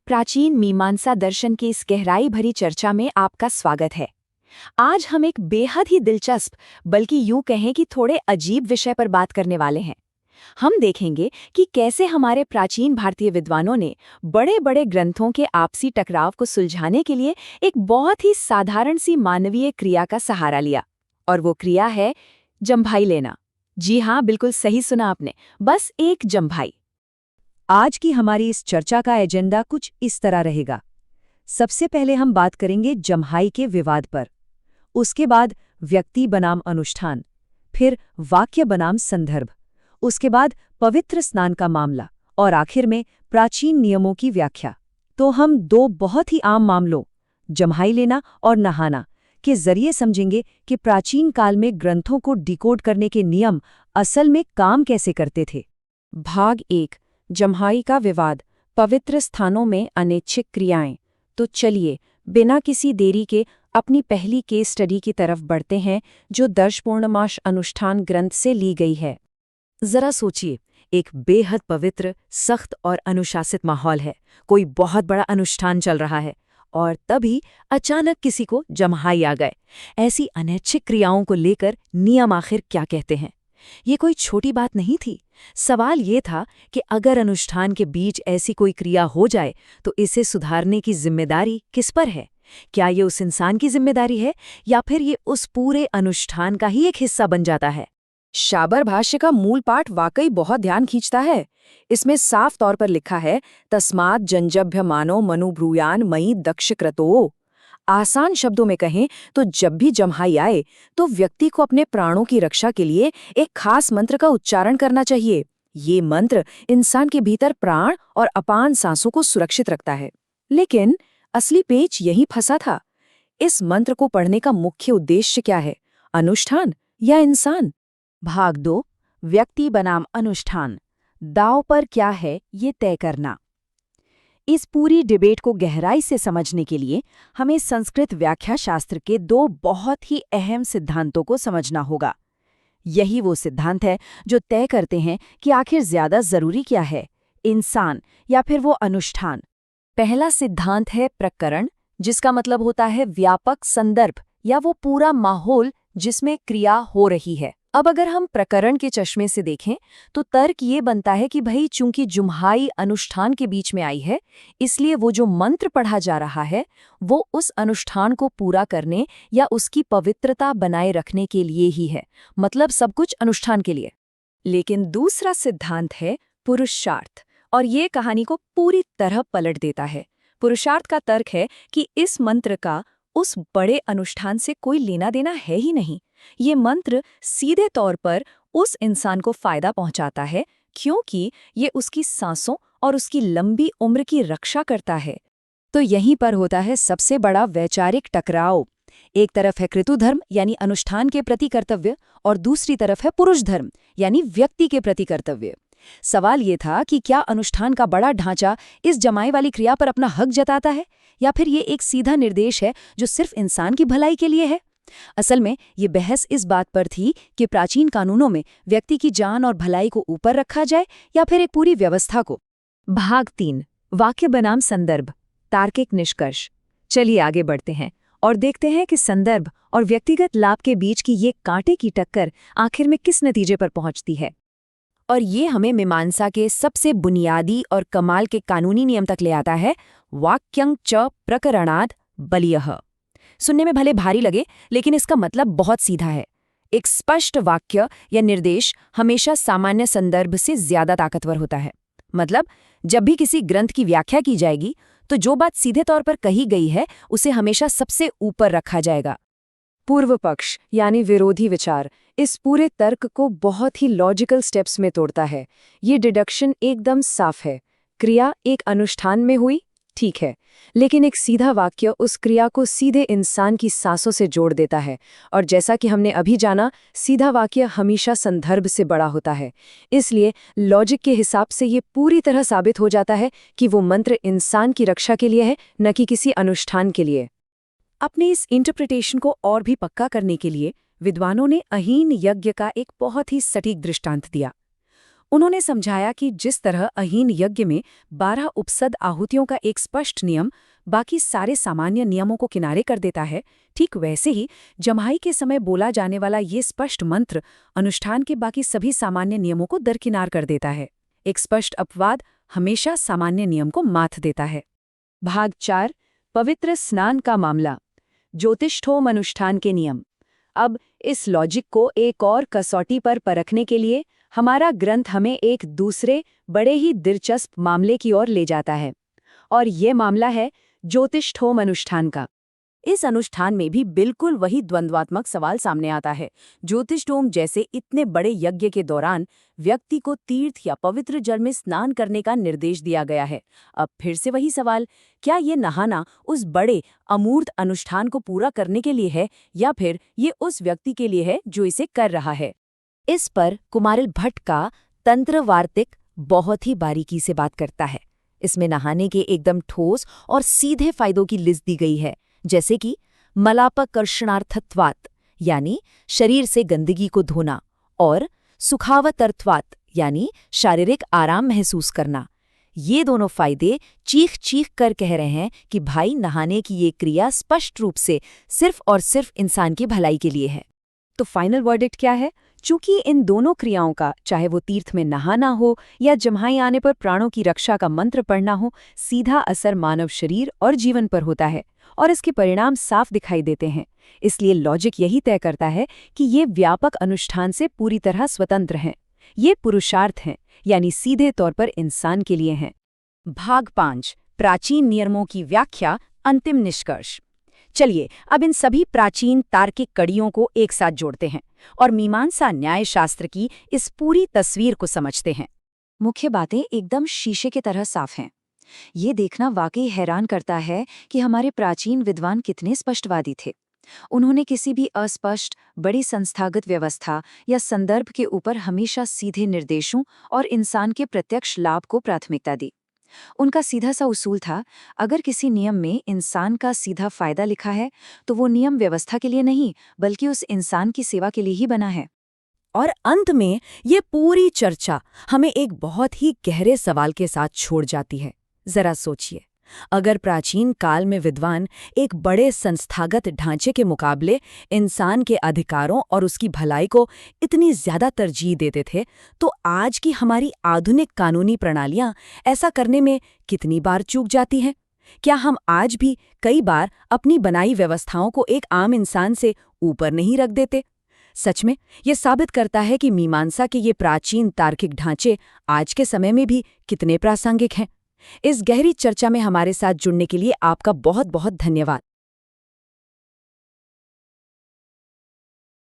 प्राचीन मीमांसा दर्शन की इस गहराई भरी चर्चा में आपका स्वागत है। आज हम एक बेहद ही दिलचस्प, बल्कि यूं कहें कि थोड़े अजीब विषय पर बात करने वाले हैं। हम देखेंगे कि कैसे हमारे प्राचीन भारतीय विद्वानों ने बड़े बड़े ग्रंथों के आपसी टकराव को सुलझाने के लिए एक बहुत ही साधारण सी मानवीय क्रिया का सहारा लिया। और वो क्रिया है जम्भाई लेना। जी हाँ, बिल्कुल सही सुना आपने, बस एक जम्भाई। आज की हमारी इस चर्चा का एजेंडा कुछ इस तरह रहेगा। सबसे पहले हम बात करेंगे जम्हाई के विवाद पर, उसके बाद व्यक्ति बनाम अनुष्ठान, फिर वाक्य बनाम संदर्भ, उसके बाद पवित्र स्नान का मामला और आखिर में प्राचीन नियमों की व्याख्या। तो हम दो बहुत ही आम मामलों, जम्हाई लेना और नहाना, के जरिए समझेंगे कि प्राचीन काल में ग्रंथों को डिकोड करने के नियम असल में काम कैसे करते थे। भाग 1, जम्हाई का विवाद, पवित्र स्थानों में अनैच्छिक क्रियाएं। तो चलिए बिना किसी देरी के अपनी पहली केस स्टडी की तरफ बढ़ते हैं, जो दर्शपूर्णमास अनुष्ठान ग्रंथ से ली गई है। जरा सोचिए, एक बेहद पवित्र, सख्त और अनुशासित माहौल है, कोई बहुत बड़ा अनुष्ठान चल रहा है, और तभी अचानक किसी को जम्हाई आ गए। ऐसी अनैच्छिक क्रियाओं को लेकर नियम आखिर क्या कहते हैं? ये कोई छोटी बात नहीं थी। सवाल ये था कि अगर अनुष्ठान के बीच ऐसी कोई क्रिया हो जाए तो इसे सुधारने की जिम्मेदारी किस पर है? क्या ये उस इंसान की जिम्मेदारी है या फिर ये उस पूरे अनुष्ठान का ही एक हिस्सा बन जाता है? शाबर भाष्य का मूल पाठ वाकई बहुत ध्यान खींचता है। इसमें साफ तौर पर लिखा है, तस्मात् जंजभ्यमानो मनुब्रूयान मयि दक्ष क्रतो। आसान शब्दों में कहें तो जब भी जम्हाई आए तो व्यक्ति को अपने प्राणों की रक्षा के लिए एक खास मंत्र का उच्चारण करना चाहिए। ये मंत्र इंसान के भीतर प्राण और अपान सांसों को सुरक्षित रखता है। लेकिन असली पेच यही फंसा था। इस मंत्र को पढ़ने का मुख्य उद्देश्य क्या है, अनुष्ठान या इंसान? भाग 2, व्यक्ति बनाम अनुष्ठान, दांव पर क्या है ये तय करना। इस पूरी डिबेट को गहराई से समझने के लिए हमें संस्कृत व्याख्या शास्त्र के दो बहुत ही अहम सिद्धांतों को समझना होगा। यही वो सिद्धांत है जो तय करते हैं कि आखिर ज्यादा जरूरी क्या है, इंसान या फिर वो अनुष्ठान। पहला सिद्धांत है प्रकरण, जिसका मतलब होता है व्यापक संदर्भ या वो पूरा माहौल जिसमें क्रिया हो रही है। अब अगर हम प्रकरण के चश्मे से देखें तो तर्क ये बनता है कि भाई चूंकि जुम्हाई अनुष्ठान के बीच में आई है, इसलिए वो जो मंत्र पढ़ा जा रहा है वो उस अनुष्ठान को पूरा करने या उसकी पवित्रता बनाए रखने के लिए ही है, मतलब सब कुछ अनुष्ठान के लिए। लेकिन दूसरा सिद्धांत है पुरुषार्थ, और ये कहानी को पूरी तरह पलट देता है। पुरुषार्थ का तर्क है कि इस मंत्र का उस बड़े अनुष्ठान से कोई लेना देना है ही नहीं। ये मंत्र सीधे तौर पर उस इंसान को फायदा पहुंचाता है, क्योंकि ये उसकी सांसों और उसकी लंबी उम्र की रक्षा करता है। तो यहीं पर होता है सबसे बड़ा वैचारिक टकराव। एक तरफ है कृतुधर्म यानी अनुष्ठान के प्रति कर्तव्य, और दूसरी तरफ है पुरुष धर्म यानी व्यक्ति के प्रति कर्तव्य। सवाल ये था कि क्या अनुष्ठान का बड़ा ढांचा इस जमाई वाली क्रिया पर अपना हक जताता है, या फिर ये एक सीधा निर्देश है जो सिर्फ इंसान की भलाई के लिए है? असल में ये बहस इस बात पर थी कि प्राचीन कानूनों में व्यक्ति की जान और भलाई को ऊपर रखा जाए या फिर एक पूरी व्यवस्था को। भाग 3, वाक्य बनाम संदर्भ, तार्किक निष्कर्ष। चलिए आगे बढ़ते हैं और देखते हैं कि संदर्भ और व्यक्तिगत लाभ के बीच की ये कांटे की टक्कर आखिर में किस नतीजे पर पहुंचती है। और ये हमें मीमांसा के सबसे बुनियादी और कमाल के कानूनी नियम तक ले आता है, वाक्यं च प्रकरणाद बलीयः। सुनने में भले भारी लगे, लेकिन इसका मतलब बहुत सीधा है। एक स्पष्ट वाक्य या निर्देश हमेशा सामान्य संदर्भ से ज्यादा ताकतवर होता है। मतलब जब भी किसी ग्रंथ की व्याख्या की जाएगी तो जो बात सीधे तौर पर कही गई है उसे हमेशा सबसे ऊपर रखा जाएगा। पूर्व पक्ष यानी विरोधी विचार इस पूरे तर्क को बहुत ही लॉजिकल स्टेप्स में तोड़ता है। ये डिडक्शन एकदम साफ है। क्रिया एक अनुष्ठान में हुई, ठीक है, लेकिन एक सीधा वाक्य उस क्रिया को सीधे इंसान की सांसों से जोड़ देता है, और जैसा कि हमने अभी जाना, सीधा वाक्य हमेशा संदर्भ से बड़ा होता है। इसलिए लॉजिक के हिसाब से ये पूरी तरह साबित हो जाता है कि वो मंत्र इंसान की रक्षा के लिए है, न कि किसी अनुष्ठान के लिए। अपने इस इंटरप्रिटेशन को और भी पक्का करने के लिए विद्वानों ने अहीन यज्ञ का एक बहुत ही सटीक दृष्टांत दिया। उन्होंने समझाया कि जिस तरह अहीन यज्ञ में 12 उपसद आहुतियों का एक स्पष्ट नियम बाकी सारे सामान्य नियमों को किनारे कर देता है, ठीक वैसे ही जम्हाई के समय बोला जाने वाला ये स्पष्ट मंत्र अनुष्ठान के बाकी सभी सामान्य नियमों को दरकिनार कर देता है। एक स्पष्ट अपवाद हमेशा सामान्य नियम को मात देता है। भाग 4 पवित्र स्नान का मामला, ज्योतिष्ठोम अनुष्ठान के नियम। अब इस लॉजिक को एक और कसौटी पर परखने के लिए हमारा ग्रंथ हमें एक दूसरे बड़े ही दिलचस्प मामले की ओर ले जाता है, और ये मामला है ज्योतिष्ठोम अनुष्ठान का। इस अनुष्ठान में भी बिल्कुल वही द्वंद्वात्मक सवाल सामने आता है। ज्योतिष्ठोम जैसे इतने बड़े यज्ञ के दौरान व्यक्ति को तीर्थ या पवित्र जल में स्नान करने का निर्देश दिया गया है। अब फिर से वही सवाल, क्या ये नहाना उस बड़े अमूर्त अनुष्ठान को पूरा करने के लिए है या फिर ये उस व्यक्ति के लिए है जो इसे कर रहा है? इस पर कुमारिल भट्ट का तंत्र वार्तिक बहुत ही बारीकी से बात करता है। इसमें नहाने के एकदम ठोस और सीधे फायदों की लिस्ट दी गई है, जैसे कि मलापकर्षणार्थत्वात् यानी शरीर से गंदगी को धोना, और सुखावतर्थत्वात् यानी शारीरिक आराम महसूस करना। ये दोनों फायदे चीख चीख कर कह रहे हैं कि भाई नहाने की ये क्रिया स्पष्ट रूप से सिर्फ और सिर्फ इंसान की भलाई के लिए है। तो फाइनल वर्डिक्ट क्या है? चूंकि इन दोनों क्रियाओं का, चाहे वो तीर्थ में नहाना हो या जम्हाई आने पर प्राणों की रक्षा का मंत्र पढ़ना हो, सीधा असर मानव शरीर और जीवन पर होता है और इसके परिणाम साफ दिखाई देते हैं। इसलिए लॉजिक यही तय करता है कि ये व्यापक अनुष्ठान से पूरी तरह स्वतंत्र हैं। ये पुरुषार्थ हैं, यानी सीधे तौर पर इंसान के लिए हैं। भाग 5 प्राचीन नियमों की व्याख्या, अंतिम निष्कर्ष। चलिए अब इन सभी प्राचीन तार्किक कड़ियों को एक साथ जोड़ते हैं और मीमांसा न्यायशास्त्र की इस पूरी तस्वीर को समझते हैं। मुख्य बातें एकदम शीशे की तरह साफ हैं। ये देखना वाकई हैरान करता है कि हमारे प्राचीन विद्वान कितने स्पष्टवादी थे। उन्होंने किसी भी अस्पष्ट, बड़ी संस्थागत व्यवस्था या संदर्भ के ऊपर हमेशा सीधे निर्देशों और इंसान के प्रत्यक्ष लाभ को प्राथमिकता दी। उनका सीधा सा उसूल था, अगर किसी नियम में इंसान का सीधा फायदा लिखा है तो वो नियम व्यवस्था के लिए नहीं बल्कि उस इंसान की सेवा के लिए ही बना है। और अंत में ये पूरी चर्चा हमें एक बहुत ही गहरे सवाल के साथ छोड़ जाती है। जरा सोचिए, अगर प्राचीन काल में विद्वान एक बड़े संस्थागत ढांचे के मुकाबले इंसान के अधिकारों और उसकी भलाई को इतनी ज्यादा तरजीह देते थे, तो आज की हमारी आधुनिक कानूनी प्रणालियां ऐसा करने में कितनी बार चूक जाती हैं? क्या हम आज भी कई बार अपनी बनाई व्यवस्थाओं को एक आम इंसान से ऊपर नहीं रख देते? सच में ये साबित करता है कि मीमांसा के ये प्राचीन तार्किक ढांचे आज के समय में भी कितने प्रासंगिक हैं। इस गहरी चर्चा में हमारे साथ जुड़ने के लिए आपका बहुत बहुत धन्यवाद।